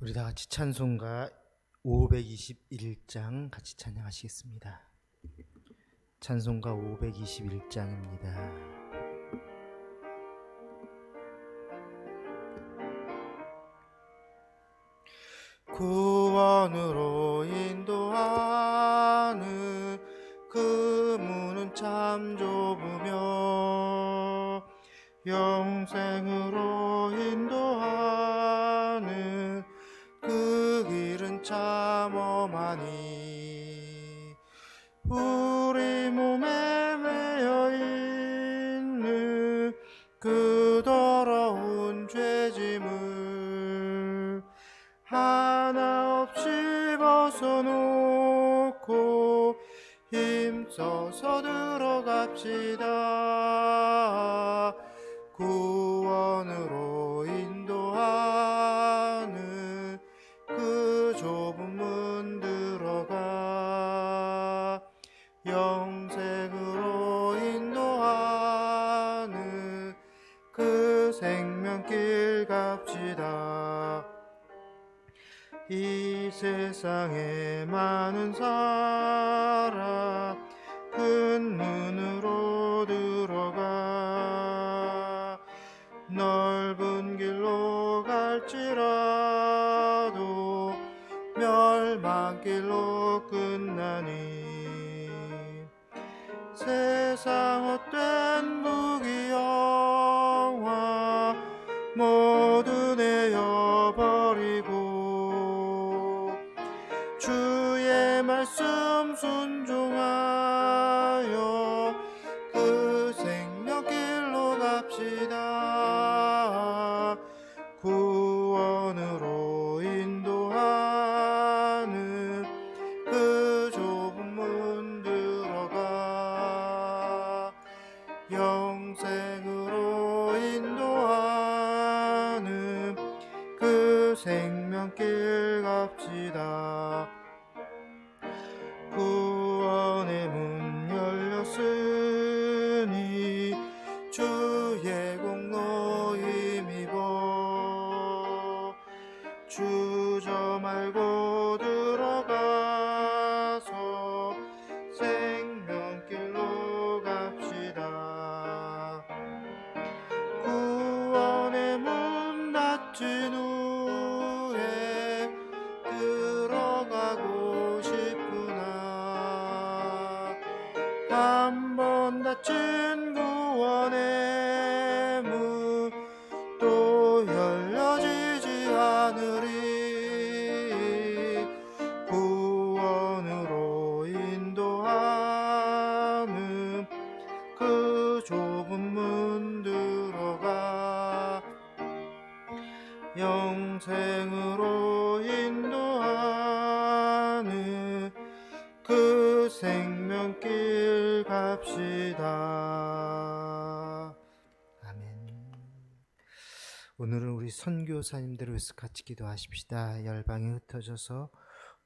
우리 다 같이 찬송가 521장 같이 찬양하시겠습니다. 찬송가 521장입니다. 구원으로 인도하는 그 문은 참 좁으며 영생으로 인도하는 그 길은 참 험하니 우리 몸에 매여 있는 그 더러운 죄짐을 하나 없이 벗어놓고 힘써서 들어갑시다. 구원으로 인도하는 그 좁은 문 들어가 영생으로 인도하는 그 생명길 갑시다. 이 세상에 많은 사람 큰 문으로 들어가 넓은 길로 갈지라도 멸망길로 끝나니 세상 헛된 부귀영화 모두 내어버리고 주의 말씀 순종하여 그 생명길로 갑시다. 구원으로 인도하는 그 좁은 문 들어가 영생으로 인도하는 그 생명길 갑시다. 구원의 문 열렸으니 주의 공로 힘입어 주저 말고 들어가서 생명길로 갑시다. 구원의 문 닫힌 후에 들어가고 싶구나. 한 번 닫힌 구원의 문 또 열려지지 않으리. 구원으로 인도하는 그 좁은 문 들어가 영생으로 인도하는 그 생명길 갑시다. 아멘. 오늘은 우리 선교사님들을 위해서 같이 기도하십시다. 열방에 흩어져서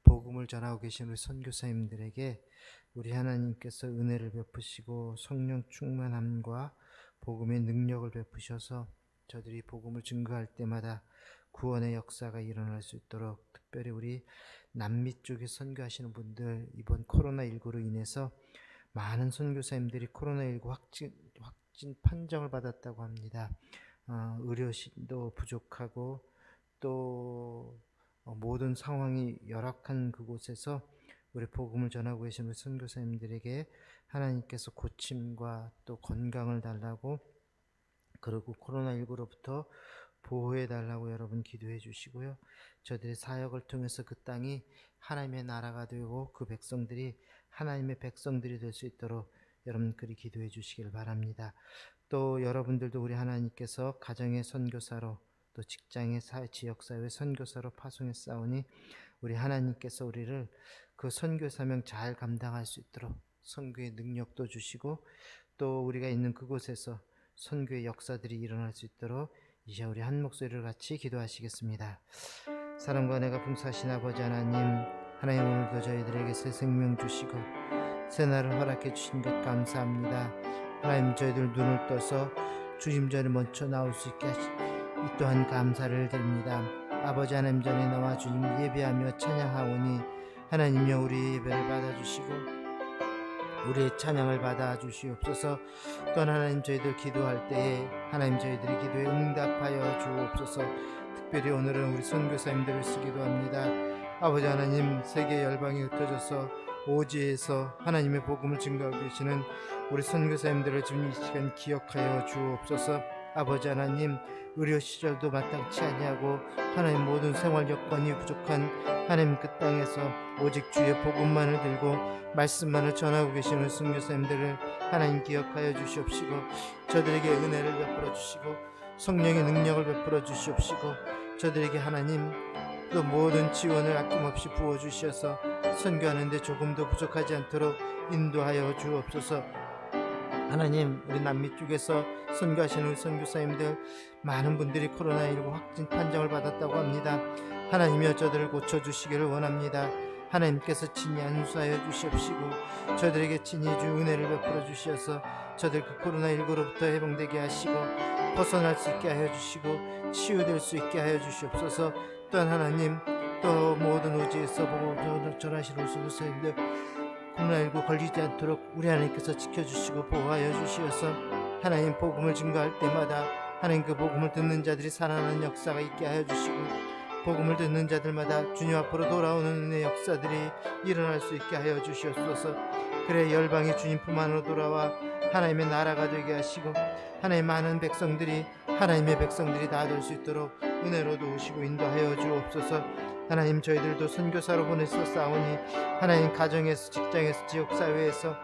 복음을 전하고 계신 우리 선교사님들에게 우리 하나님께서 은혜를 베푸시고 성령 충만함과 복음의 능력을 베푸셔서 저들이 복음을 증거할 때마다 구원의 역사가 일어날 수 있도록, 특별히 우리 남미 쪽에 선교하시는 분들, 이번 코로나19로 인해서 많은 선교사님들이 코로나19 확진 판정을 받았다고 합니다. 의료진도 부족하고 또 모든 상황이 열악한 그곳에서 우리 복음을 전하고 계신 우리 선교사님들에게 하나님께서 고침과 또 건강을 달라고, 그리고 코로나19로부터 보호해 달라고 여러분 기도해 주시고요. 저들의 사역을 통해서 그 땅이 하나님의 나라가 되고 그 백성들이 하나님의 백성들이 될 수 있도록 여러분 그리 기도해 주시길 바랍니다. 또 여러분들도 우리 하나님께서 가정의 선교사로, 또 직장의 지역사회 선교사로 파송했사오니 우리 하나님께서 우리를 그 선교 사명 잘 감당할 수 있도록 선교의 능력도 주시고, 또 우리가 있는 그곳에서 선교의 역사들이 일어날 수 있도록 이제 우리 한 목소리를 같이 기도하시겠습니다. 사랑과 은혜가 풍성하신 아버지 하나님, 하나님 오늘도 저희들에게 새 생명 주시고 새 날을 허락해 주신 것 감사합니다. 하나님, 저희들 눈을 떠서 주님 전에 먼저 나올 수 있게 하시, 이 또한 감사를 드립니다. 아버지 하나님 전에 나와 주님 예배하며 찬양하오니 하나님이여 우리 예배를 받아주시고 우리의 찬양을 받아주시옵소서. 또한 하나님 저희들 기도할 때에 하나님 저희들의 기도에 응답하여 주옵소서. 특별히 오늘은 우리 선교사님들을 쓰기도 합니다. 아버지 하나님 세계 열방에 흩어져서 오지에서 하나님의 복음을 증거하고 계시는 우리 선교사님들을 지금 이 시간 기억하여 주옵소서. 아버지 하나님 의료 시절도 마땅치 아니하고 하나님 모든 생활 여건이 부족한 하나님 그 땅에서 오직 주의 복음만을 들고 말씀만을 전하고 계시는 선교사님들을 하나님 기억하여 주시옵시고 저들에게 은혜를 베풀어 주시고 성령의 능력을 베풀어 주시옵시고 저들에게 하나님 또 모든 지원을 아낌없이 부어 주셔서 선교하는 데 조금도 부족하지 않도록 인도하여 주옵소서. 하나님 우리 남미 쪽에서 선교하시는 우리 선교사님들 많은 분들이 코로나19 확진 판정을 받았다고 합니다. 하나님이여 저들을 고쳐주시기를 원합니다. 하나님께서 친히 안수하여 주시옵시고 저들에게 친히 주 은혜를 베풀어 주셔서 저들 그 코로나19로부터 해방되게 하시고 벗어날 수 있게 하여 주시고 치유될 수 있게 하여 주시옵소서. 또한 하나님 또 모든 오지에서 복음을 전하시는 선교사님들 코로나19 걸리지 않도록 우리 하나님께서 지켜주시고 보호하여 주시어서 하나님 복음을 증거할 때마다 하나님 그 복음을 듣는 자들이 살아나는 역사가 있게 하여 주시고 복음을 듣는 자들마다 주님 앞으로 돌아오는 은혜 역사들이 일어날 수 있게 하여 주시옵소서. 그래 열방이 주님 품 안으로 돌아와 하나님의 나라가 되게 하시고 하나님 많은 백성들이 하나님의 백성들이 다 될 수 있도록 은혜로 도우시고 인도하여 주옵소서. 하나님 저희들도 선교사로 보내서 싸우니 하나님 가정에서 직장에서 지역사회에서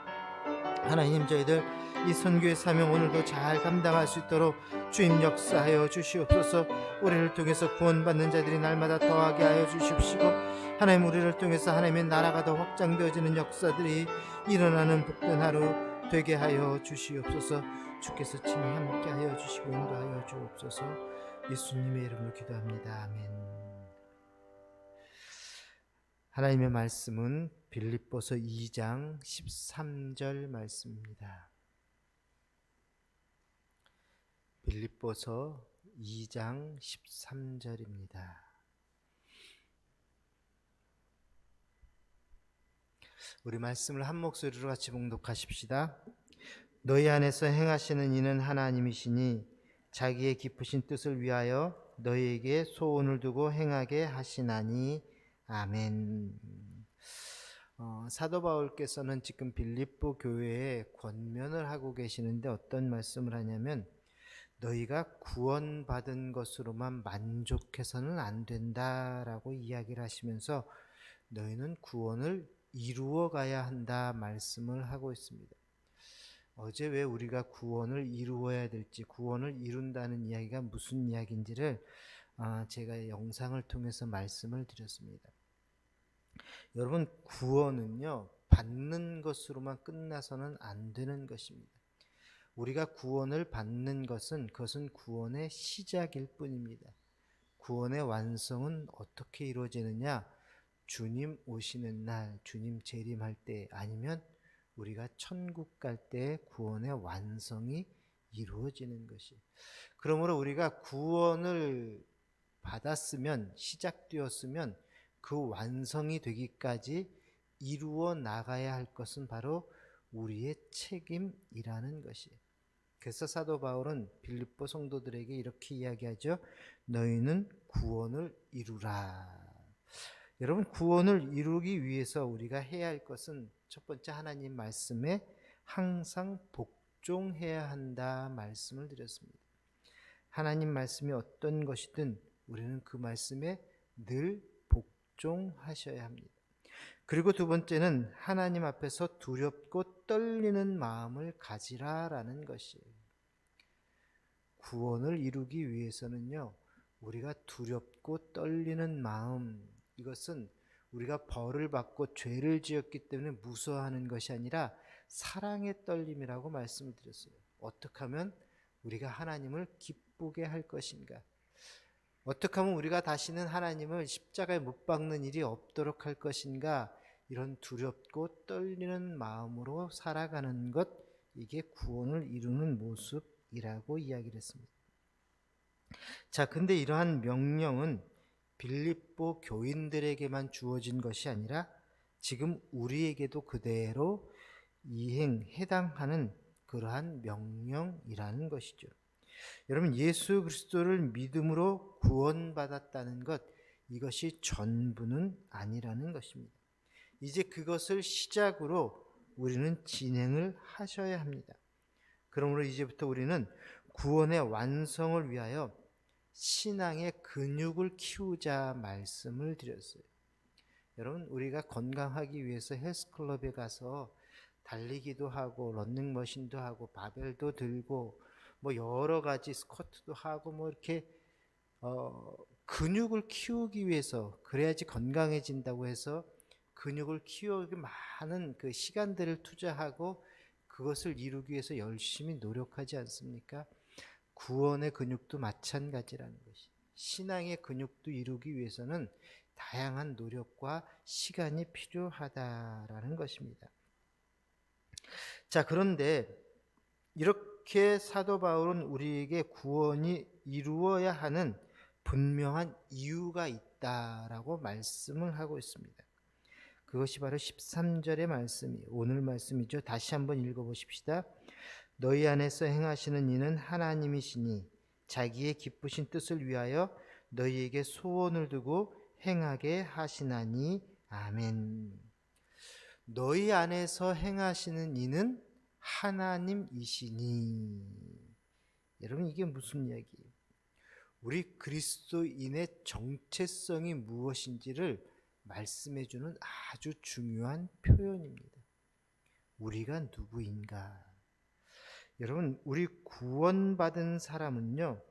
하나님 저희들 이 선교의 사명 오늘도 잘 감당할 수 있도록 주임 역사하여 주시옵소서. 우리를 통해서 구원받는 자들이 날마다 더하게 하여 주십시고 하나님 우리를 통해서 하나님의 나라가 더 확장되어지는 역사들이 일어나는 복된 하루 되게 하여 주시옵소서. 주께서 친히 함께 하여 주시고 인도하여 주옵소서. 예수님의 이름으로 기도합니다. 아멘. 하나님의 말씀은 빌립보서 2장 13절 말씀입니다. 빌립보서 2장 13절입니다. 우리 말씀을 한 목소리로 같이 봉독하십시다. 너희 안에서 행하시는 이는 하나님이시니 자기의 깊으신 뜻을 위하여 너희에게 소원을 두고 행하게 하시나니 아멘. 사도 바울께서는 지금 빌립보 교회에 권면을 하고 계시는데 어떤 말씀을 하냐면 너희가 구원받은 것으로만 만족해서는 안 된다라고 이야기를 하시면서 너희는 구원을 이루어 가야 한다 말씀을 하고 있습니다. 어제 왜 우리가 구원을 이루어야 될지, 구원을 이룬다는 이야기가 무슨 이야기인지를 제가 영상을 통해서 말씀을 드렸습니다. 여러분 구원은요 받는 것으로만 끝나서는 안 되는 것입니다. 우리가 구원을 받는 것은 그것은 구원의 시작일 뿐입니다. 구원의 완성은 어떻게 이루어지느냐? 주님 오시는 날, 주님 재림할 때 아니면 우리가 천국 갈 때 구원의 완성이 이루어지는 것이. 그러므로 우리가 구원을 받았으면 시작되었으면 그 완성이 되기까지 이루어 나가야 할 것은 바로 우리의 책임이라는 것이에요. 그래서 사도 바울은 빌립보 성도들에게 이렇게 이야기하죠. 너희는 구원을 이루라. 여러분 구원을 이루기 위해서 우리가 해야 할 것은 첫 번째 하나님 말씀에 항상 복종해야 한다 말씀을 드렸습니다. 하나님 말씀이 어떤 것이든 우리는 그 말씀에 늘 복종하셔야 합니다. 그리고 두 번째는 하나님 앞에서 두렵고 떨리는 마음을 가지라라는 것이에요. 구원을 이루기 위해서는요, 우리가 두렵고 떨리는 마음, 이것은 우리가 벌을 받고 죄를 지었기 때문에 무서워하는 것이 아니라 사랑의 떨림이라고 말씀을 드렸어요. 어떻게 하면 우리가 하나님을 기쁘게 할 것인가? 어떻게 하면 우리가 다시는 하나님을 십자가에 못 박는 일이 없도록 할 것인가? 이런 두렵고 떨리는 마음으로 살아가는 것, 이게 구원을 이루는 모습이라고 이야기를 했습니다. 자, 근데 이러한 명령은 빌립보 교인들에게만 주어진 것이 아니라 지금 우리에게도 그대로 해당하는 그러한 명령이라는 것이죠. 여러분, 예수 그리스도를 믿음으로 구원받았다는 것, 이것이 전부는 아니라는 것입니다. 이제 그것을 시작으로 우리는 진행을 하셔야 합니다. 그러므로 이제부터 우리는 구원의 완성을 위하여 신앙의 근육을 키우자 말씀을 드렸어요. 여러분, 우리가 건강하기 위해서 헬스클럽에 가서 달리기도 하고 런닝머신도 하고 바벨도 들고 뭐 여러 가지 스쿼트도 하고 뭐 이렇게 근육을 키우기 위해서, 그래야지 건강해진다고 해서 근육을 키우기 많은 그 시간들을 투자하고 그것을 이루기 위해서 열심히 노력하지 않습니까? 구원의 근육도 마찬가지라는 것이, 신앙의 근육도 이루기 위해서는 다양한 노력과 시간이 필요하다라는 것입니다. 자, 그런데 이렇게 사도 바울은 우리에게 구원이 이루어야 하는 분명한 이유가 있다라고 말씀을 하고 있습니다. 그것이 바로 13절의 말씀이 오늘 말씀이죠. 다시 한번 읽어보십시다. 너희 안에서 행하시는 이는 하나님이시니 자기의 기쁘신 뜻을 위하여 너희에게 소원을 두고 행하게 하시나니. 아멘. 너희 안에서 행하시는 이는 하나님이시니. 여러분, 이게 무슨 이야기예요? 우리 그리스도인의 정체성이 무엇인지를 말씀해주는 아주 중요한 표현입니다. 우리가 누구인가? 여러분, 우리 구원받은 사람은요,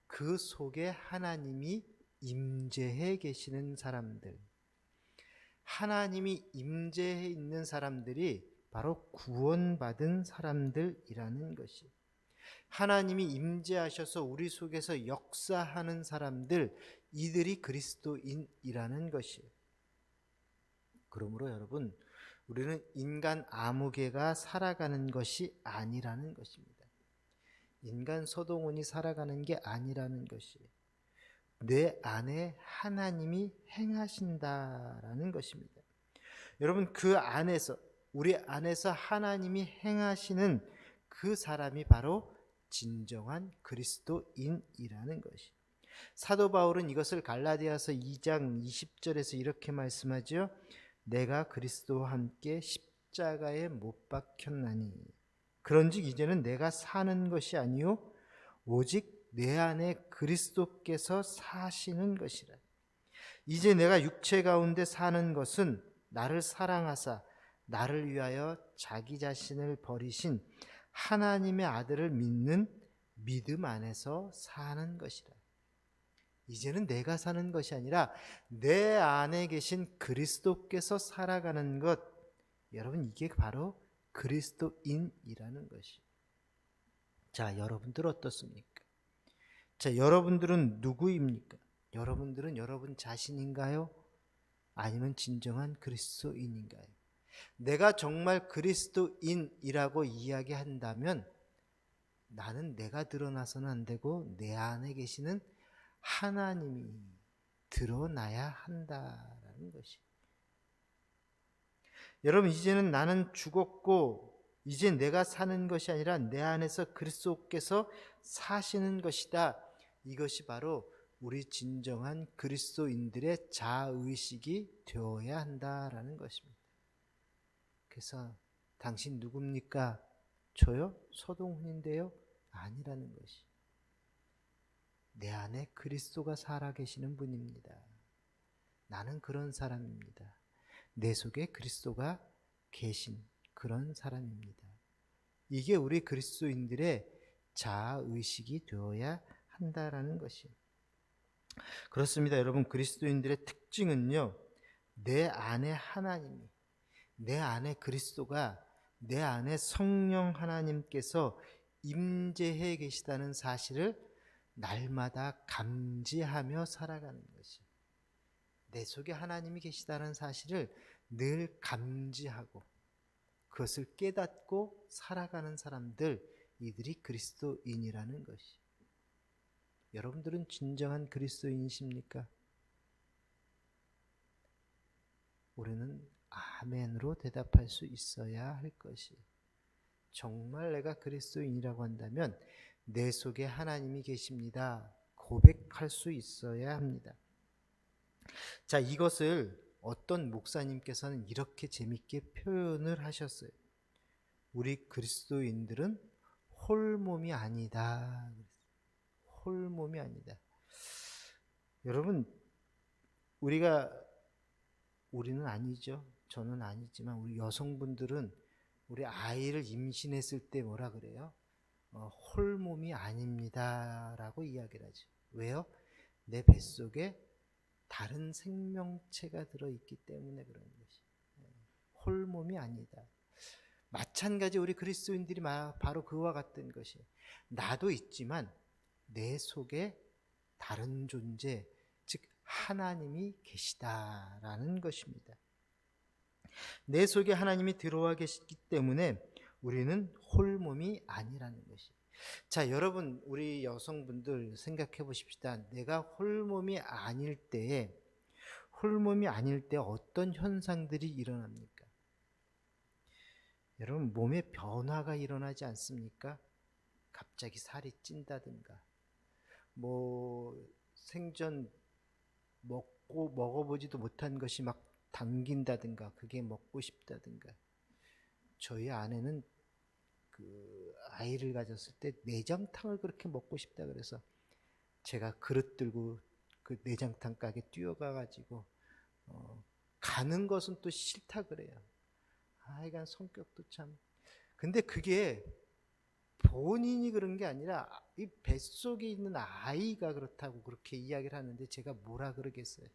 그 속에 하나님이 임재해 계시는 사람들, 하나님이 임재해 있는 사람들이 바로 구원받은 사람들이라는 것이, 하나님이 임재하셔서 우리 속에서 역사하는 사람들, 이들이 그리스도인이라는 것이에요. 그러므로 여러분, 우리는 인간 아무개가 살아가는 것이 아니라는 것입니다. 인간 서동원이 살아가는 게 아니라는 것이에요. 내 안에 하나님이 행하신다라는 것입니다. 여러분, 그 안에서, 우리 안에서 하나님이 행하시는 그 사람이 바로 진정한 그리스도인이라는 것이. 사도 바울은 이것을 갈라디아서 2장 20절에서 이렇게 말씀하죠. 내가 그리스도와 함께 십자가에 못 박혔나니 그런즉 이제는 내가 사는 것이 아니요 오직 내 안에 그리스도께서 사시는 것이라. 이제 내가 육체 가운데 사는 것은 나를 사랑하사 나를 위하여 자기 자신을 버리신 하나님의 아들을 믿는 믿음 안에서 사는 것이라. 이제는 내가 사는 것이 아니라 내 안에 계신 그리스도께서 살아가는 것, 여러분, 이게 바로 그리스도인이라는 것이. 자, 여러분들 어떻습니까? 자, 여러분들은 누구입니까? 여러분들은 여러분 자신인가요? 아니면 진정한 그리스도인인가요? 내가 정말 그리스도인이라고 이야기한다면 나는 내가 드러나서는 안 되고 내 안에 계시는 하나님이 드러나야 한다라는 것이. 여러분, 이제는 나는 죽었고 이제 내가 사는 것이 아니라 내 안에서 그리스도께서 사시는 것이다. 이것이 바로 우리 진정한 그리스도인들의 자의식이 되어야 한다라는 것입니다. 그래서 당신 누굽니까? 저요? 서동훈인데요? 아니라는 것이. 내 안에 그리스도가 살아계시는 분입니다. 나는 그런 사람입니다. 내 속에 그리스도가 계신 그런 사람입니다. 이게 우리 그리스도인들의 자아의식이 되어야 한다라는 것이. 그렇습니다. 여러분, 그리스도인들의 특징은요, 내 안에 하나님이, 내 안에 그리스도가, 내 안에 성령 하나님께서 임재해 계시다는 사실을 날마다 감지하며 살아가는 것이. 내 속에 하나님이 계시다는 사실을 늘 감지하고 그것을 깨닫고 살아가는 사람들, 이들이 그리스도인이라는 것이. 여러분들은 진정한 그리스도인이십니까? 우리는 아멘으로 대답할 수 있어야 할 것이, 정말 내가 그리스도인이라고 한다면 내 속에 하나님이 계십니다 고백할 수 있어야 합니다. 자, 이것을 어떤 목사님께서는 이렇게 재밌게 표현을 하셨어요. 우리 그리스도인들은 홀몸이 아니다. 홀몸이 아니다. 여러분, 우리는 아니죠. 저는 아니지만 우리 여성분들은 우리 아이를 임신했을 때 뭐라 그래요? 홀몸이 아닙니다 라고 이야기를 하죠. 왜요? 내 뱃속에 다른 생명체가 들어있기 때문에 그런 것이. 홀몸이 아니다. 마찬가지 우리 그리스도인들이 바로 그와 같은 것이, 나도 있지만 내 속에 다른 존재, 즉 하나님이 계시다라는 것입니다. 내 속에 하나님이 들어와 계시기 때문에 우리는 홀몸이 아니라는 것이. 자, 여러분, 우리 여성분들 생각해 보십시다. 내가 홀몸이 아닐 때 어떤 현상들이 일어납니까? 여러분, 몸에 변화가 일어나지 않습니까? 갑자기 살이 찐다든가, 생전 먹어보지도 못한 것이 막 당긴다든가, 그게 먹고 싶다든가. 저희 아내는 아이를 가졌을 때 내장탕을 그렇게 먹고 싶다 그래서 제가 그릇 들고 그 내장탕 가게 뛰어가가지고 가는 것은 또 싫다 그래요. 아이가 성격도 참. 근데 그게 본인이 그런 게 아니라 이 뱃속에 있는 아이가 그렇다고 그렇게 이야기를 하는데 제가 뭐라 그러겠어요.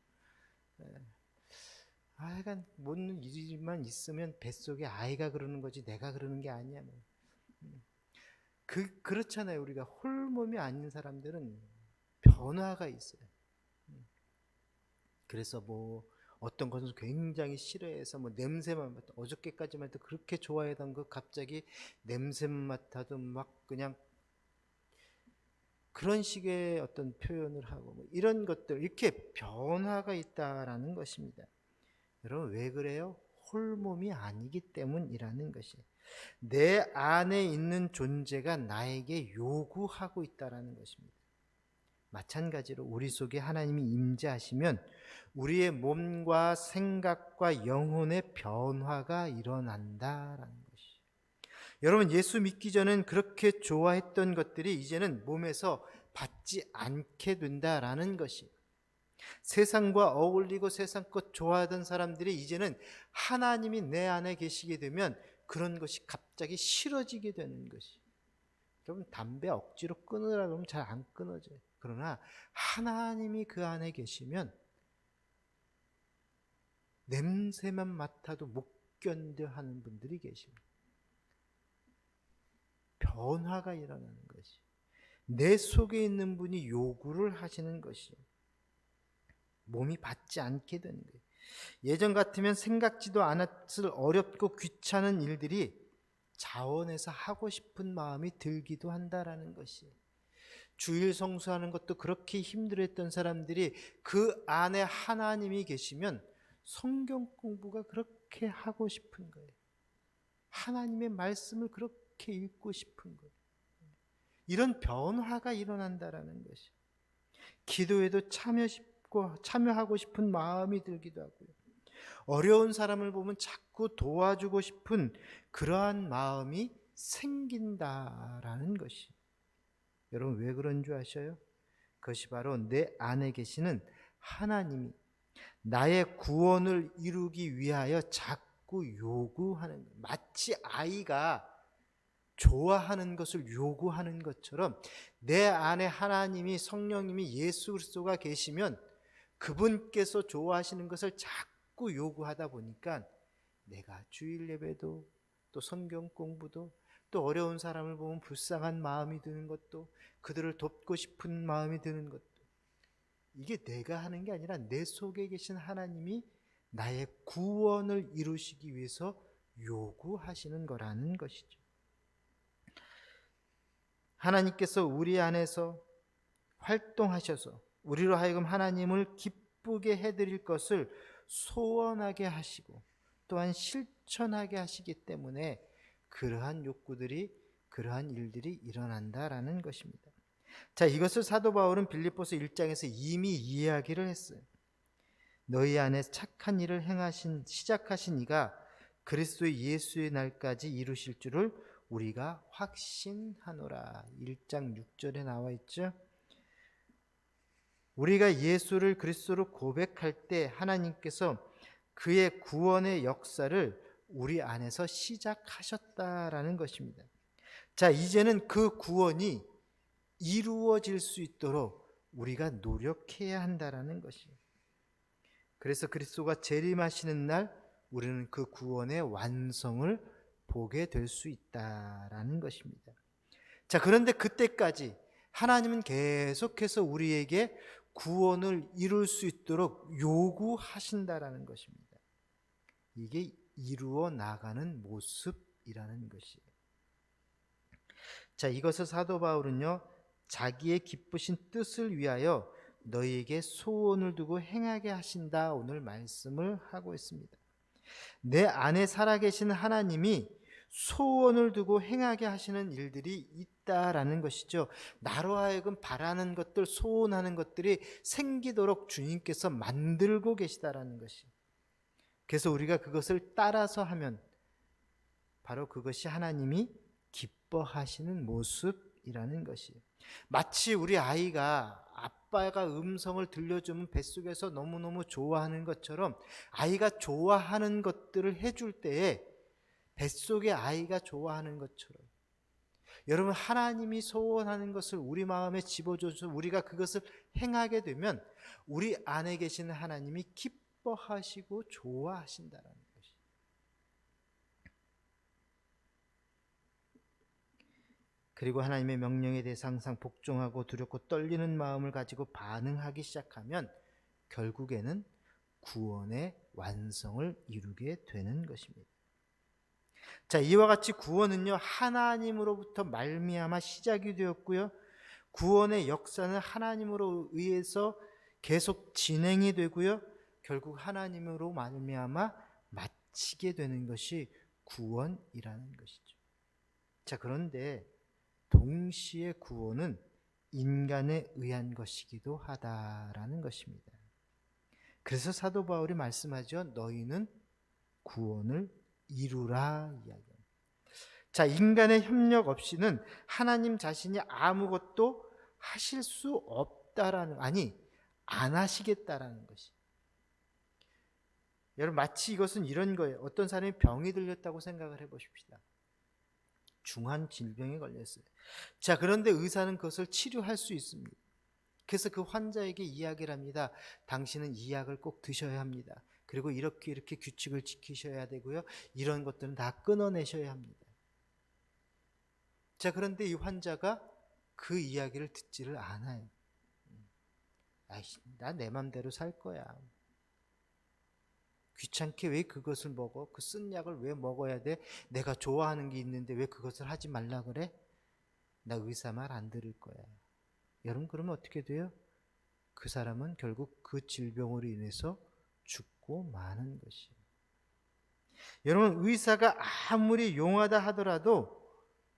아이가 뭔 일만 있으면 뱃속에 아이가 그러는 거지 내가 그러는 게 아니야. 그렇잖아요. 우리가 홀몸이 아닌 사람들은 변화가 있어요. 그래서 어떤 것을 굉장히 싫어해서 냄새만 맡아, 어저께까지만 해도 그렇게 좋아하던 거 갑자기 냄새만 맡아도 막 그냥 그런 식의 어떤 표현을 하고 이런 것들, 이렇게 변화가 있다라는 것입니다. 여러분, 왜 그래요? 홀몸이 아니기 때문이라는 것이. 내 안에 있는 존재가 나에게 요구하고 있다라는 것입니다. 마찬가지로 우리 속에 하나님이 임재하시면 우리의 몸과 생각과 영혼의 변화가 일어난다라는 것이. 여러분, 예수 믿기 전엔 그렇게 좋아했던 것들이 이제는 몸에서 받지 않게 된다라는 것이. 세상과 어울리고 세상 것 좋아하던 사람들이 이제는 하나님이 내 안에 계시게 되면 그런 것이 갑자기 싫어지게 되는 것이. 여러분, 담배 억지로 끊으라 그러면 잘 안 끊어져요. 그러나 하나님이 그 안에 계시면 냄새만 맡아도 못 견뎌 하는 분들이 계십니다. 변화가 일어나는 것이. 내 속에 있는 분이 요구를 하시는 것이. 몸이 받지 않게 되는 거예요. 예전 같으면 생각지도 않았을 어렵고 귀찮은 일들이 자원해서 하고 싶은 마음이 들기도 한다라는 것이. 주일 성수하는 것도 그렇게 힘들었던 사람들이 그 안에 하나님이 계시면 성경 공부가 그렇게 하고 싶은 거예요. 하나님의 말씀을 그렇게 읽고 싶은 거예요. 이런 변화가 일어난다라는 것이. 기도에도 참여하고 싶은 마음이 들기도 하고요. 어려운 사람을 보면 자꾸 도와주고 싶은 그러한 마음이 생긴다라는 것이. 여러분, 왜 그런 줄 아셔요? 그것이 바로 내 안에 계시는 하나님이 나의 구원을 이루기 위하여 자꾸 요구하는 거예요. 마치 아이가 좋아하는 것을 요구하는 것처럼 내 안에 하나님이, 성령님이, 예수 그리스도가 계시면 그분께서 좋아하시는 것을 자꾸 요구하다 보니까 내가 주일 예배도, 또 성경 공부도, 또 어려운 사람을 보면 불쌍한 마음이 드는 것도, 그들을 돕고 싶은 마음이 드는 것도, 이게 내가 하는 게 아니라 내 속에 계신 하나님이 나의 구원을 이루시기 위해서 요구하시는 거라는 것이죠. 하나님께서 우리 안에서 활동하셔서 우리로 하여금 하나님을 기쁘게 해드릴 것을 소원하게 하시고 또한 실천하게 하시기 때문에 그러한 욕구들이, 그러한 일들이 일어난다라는 것입니다. 자, 이것을 사도 바울은 빌립보서 1장에서 이미 이야기를 했어요. 너희 안에 착한 일을 시작하신 이가 그리스도 예수의 날까지 이루실 줄을 우리가 확신하노라. 1장 6절에 나와 있죠. 우리가 예수를 그리스도로 고백할 때 하나님께서 그의 구원의 역사를 우리 안에서 시작하셨다라는 것입니다. 자, 이제는 그 구원이 이루어질 수 있도록 우리가 노력해야 한다라는 것이에요. 그래서 그리스도가 재림하시는 날 우리는 그 구원의 완성을 보게 될 수 있다라는 것입니다. 자, 그런데 그때까지 하나님은 계속해서 우리에게 구원을 이룰 수 있도록 요구하신다라는 것입니다. 이게 이루어 나가는 모습이라는 것이에요. 자, 이것을 사도 바울은요, 자기의 기쁘신 뜻을 위하여 너희에게 소원을 두고 행하게 하신다, 오늘 말씀을 하고 있습니다. 내 안에 살아계신 하나님이 소원을 두고 행하게 하시는 일들이 있다라는 것이죠. 나로 하여금 바라는 것들, 소원하는 것들이 생기도록 주님께서 만들고 계시다라는 것이. 그래서 우리가 그것을 따라서 하면 바로 그것이 하나님이 기뻐하시는 모습이라는 것이에요. 마치 우리 아이가 아빠가 음성을 들려주면 뱃속에서 너무너무 좋아하는 것처럼 아이가 좋아하는 것들을 해줄 때에 뱃속에 아이가 좋아하는 것처럼 여러분, 하나님이 소원하는 것을 우리 마음에 집어줘서 우리가 그것을 행하게 되면 우리 안에 계시는 하나님이 기뻐하시고 좋아하신다는 것이. 그리고 하나님의 명령에 대해서 항상 복종하고 두렵고 떨리는 마음을 가지고 반응하기 시작하면 결국에는 구원의 완성을 이루게 되는 것입니다. 자, 이와 같이 구원은요, 하나님으로부터 말미암아 시작이 되었고요, 구원의 역사는 하나님으로 의해서 계속 진행이 되고요, 결국 하나님으로 말미암아 마치게 되는 것이 구원이라는 것이죠. 자, 그런데 동시에 구원은 인간에 의한 것이기도 하다라는 것입니다. 그래서 사도 바울이 말씀하죠. 너희는 구원을 이루라 이야기합니다. 자, 인간의 협력 없이는 하나님 자신이 아무것도 하실 수 없다라는, 아니, 안 하시겠다라는 것이. 여러분, 마치 이것은 이런 거예요. 어떤 사람이 병이 들렸다고 생각을 해보십시다. 중한 질병에 걸렸어요. 자, 그런데 의사는 그것을 치료할 수 있습니다. 그래서 그 환자에게 이야기를 합니다. 당신은 이 약을 꼭 드셔야 합니다. 그리고 이렇게 규칙을 지키셔야 되고요, 이런 것들은 다 끊어내셔야 합니다. 자, 그런데 이 환자가 그 이야기를 듣지를 않아요. 나 내 맘대로 살 거야. 귀찮게 왜 그것을 먹어? 그 쓴 약을 왜 먹어야 돼? 내가 좋아하는 게 있는데 왜 그것을 하지 말라 그래? 나 의사 말 안 들을 거야. 여러분, 그러면 어떻게 돼요? 그 사람은 결국 그 질병으로 인해서 죽고 마는 것이에요. 여러분, 의사가 아무리 용하다 하더라도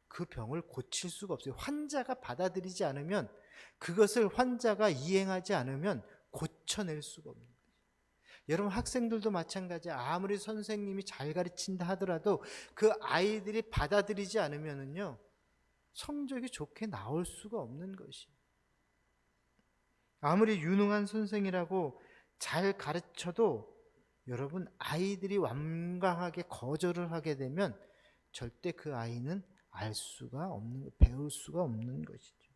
그 병을 고칠 수가 없어요. 환자가 받아들이지 않으면, 그것을 환자가 이행하지 않으면 고쳐낼 수가 없는 거예요. 여러분, 학생들도 마찬가지야. 아무리 선생님이 잘 가르친다 하더라도 그 아이들이 받아들이지 않으면은요, 성적이 좋게 나올 수가 없는 것이에요. 아무리 유능한 선생이라고 잘 가르쳐도 여러분, 아이들이 완강하게 거절을 하게 되면 절대 그 아이는 알 수가 없는, 배울 수가 없는 것이죠.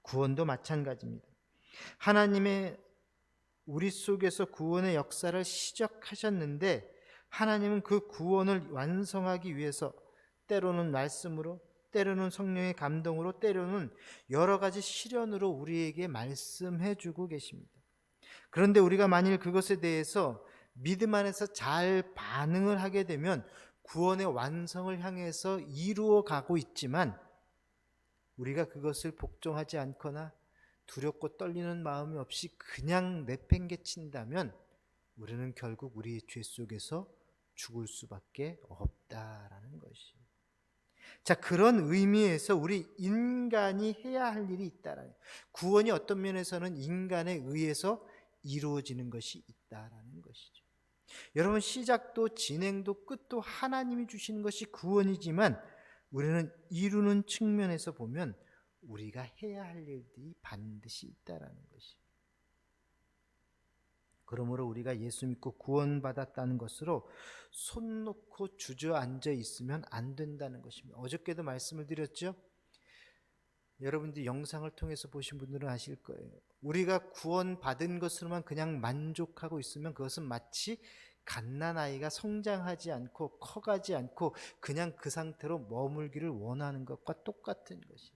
구원도 마찬가지입니다. 하나님의 우리 속에서 구원의 역사를 시작하셨는데 하나님은 그 구원을 완성하기 위해서 때로는 말씀으로, 때로는 성령의 감동으로, 때로는 여러 가지 시련으로 우리에게 말씀해 주고 계십니다. 그런데 우리가 만일 그것에 대해서 믿음 안에서 잘 반응을 하게 되면 구원의 완성을 향해서 이루어 가고 있지만, 우리가 그것을 복종하지 않거나 두렵고 떨리는 마음이 없이 그냥 내팽개친다면 우리는 결국 우리 죄 속에서 죽을 수밖에 없다라는 것이. 자, 그런 의미에서 우리 인간이 해야 할 일이 있다라는, 구원이 어떤 면에서는 인간에 의해서 이루어지는 것이 있다라는 것이죠. 여러분, 시작도 진행도 끝도 하나님이 주시는 것이 구원이지만 우리는 이루는 측면에서 보면 우리가 해야 할 일들이 반드시 있다라는 것이. 그러므로 우리가 예수 믿고 구원받았다는 것으로 손 놓고 주저앉아 있으면 안 된다는 것입니다. 어저께도 말씀을 드렸죠. 여러분들이 영상을 통해서 보신 분들은 아실 거예요. 우리가 구원받은 것으로만 그냥 만족하고 있으면 그것은 마치 갓난아이가 성장하지 않고 커가지 않고 그냥 그 상태로 머물기를 원하는 것과 똑같은 것이에요.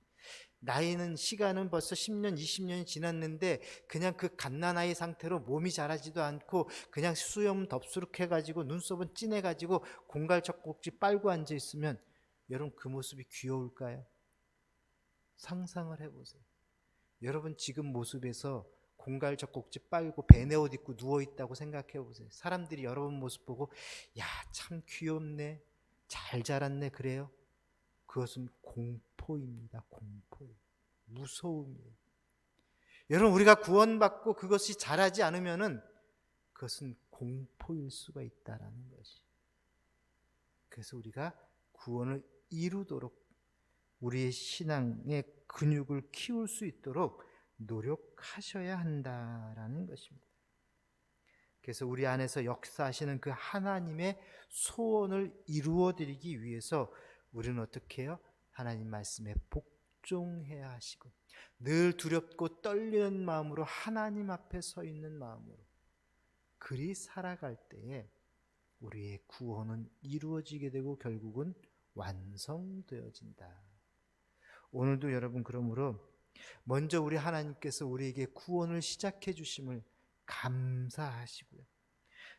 나이는, 시간은 벌써 10년, 20년이 지났는데 그냥 그 갓난아이 상태로 몸이 자라지도 않고 그냥 수염 덥수룩해가지고 눈썹은 진해가지고 공갈젖꼭지 빨고 앉아있으면 여러분 그 모습이 귀여울까요? 상상을 해보세요. 여러분 지금 모습에서 공갈젖꼭지 빨고 배내 옷 입고 누워있다고 생각해보세요. 사람들이 여러분 모습 보고 야, 참 귀엽네, 잘 자랐네 그래요? 그것은 공포입니다. 공포, 무서움이에요. 여러분, 우리가 구원받고 그것이 자라지 않으면은 그것은 공포일 수가 있다라는 것이. 그래서 우리가 구원을 이루도록 우리의 신앙의 근육을 키울 수 있도록 노력하셔야 한다라는 것입니다. 그래서 우리 안에서 역사하시는 그 하나님의 소원을 이루어드리기 위해서 우리는 어떻게 해요? 하나님 말씀에 복종해야 하시고 늘 두렵고 떨리는 마음으로 하나님 앞에 서 있는 마음으로 그리 살아갈 때에 우리의 구원은 이루어지게 되고 결국은 완성되어진다. 오늘도 여러분 그러므로 먼저 우리 하나님께서 우리에게 구원을 시작해 주심을 감사하시고요.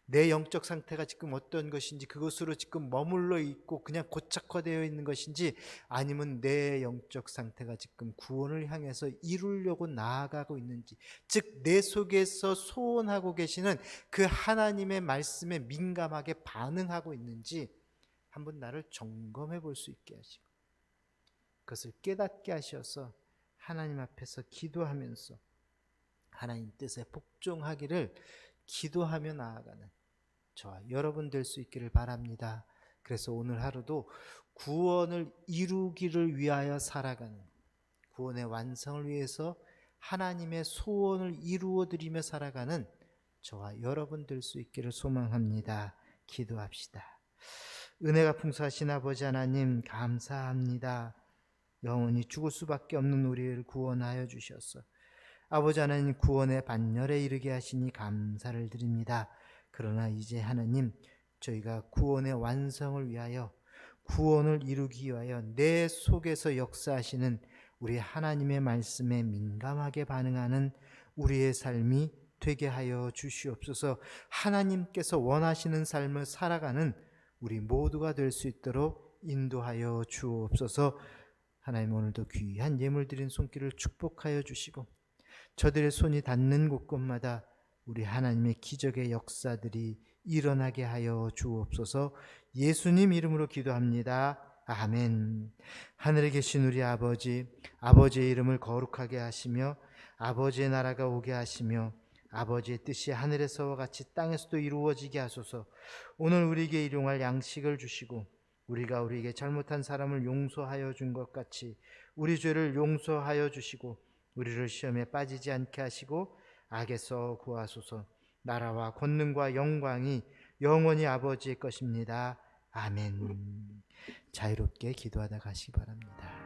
내 영적 상태가 지금 어떤 것인지, 그것으로 지금 머물러 있고 그냥 고착화되어 있는 것인지, 아니면 내 영적 상태가 지금 구원을 향해서 이루려고 나아가고 있는지, 즉 내 속에서 소원하고 계시는 그 하나님의 말씀에 민감하게 반응하고 있는지 한번 나를 점검해 볼 수 있게 하시고 그것을 깨닫게 하셔서 하나님 앞에서 기도하면서 하나님 뜻에 복종하기를 기도하며 나아가는 저와 여러분 될 수 있기를 바랍니다. 그래서 오늘 하루도 구원을 이루기를 위하여 살아가는, 구원의 완성을 위해서 하나님의 소원을 이루어드리며 살아가는 저와 여러분 될 수 있기를 소망합니다. 기도합시다. 은혜가 풍성하신 아버지 하나님 감사합니다. 영원히 죽을 수밖에 없는 우리를 구원하여 주셔서 아버지 하나님 구원의 반열에 이르게 하시니 감사를 드립니다. 그러나 이제 하나님 저희가 구원의 완성을 위하여, 구원을 이루기 위하여 내 속에서 역사하시는 우리 하나님의 말씀에 민감하게 반응하는 우리의 삶이 되게 하여 주시옵소서. 하나님께서 원하시는 삶을 살아가는 우리 모두가 될 수 있도록 인도하여 주옵소서. 하나님 오늘도 귀한 예물 드린 손길을 축복하여 주시고 저들의 손이 닿는 곳곳마다 우리 하나님의 기적의 역사들이 일어나게 하여 주옵소서. 예수님 이름으로 기도합니다. 아멘. 하늘에 계신 우리 아버지, 아버지의 이름을 거룩하게 하시며 아버지의 나라가 오게 하시며 아버지의 뜻이 하늘에서와 같이 땅에서도 이루어지게 하소서. 오늘 우리에게 일용할 양식을 주시고 우리가 우리에게 잘못한 사람을 용서하여 준 것 같이 우리 죄를 용서하여 주시고 우리를 시험에 빠지지 않게 하시고 악에서 구하소서. 나라와 권능과 영광이 영원히 아버지의 것입니다. 아멘. 자유롭게 기도하다 가시기 바랍니다.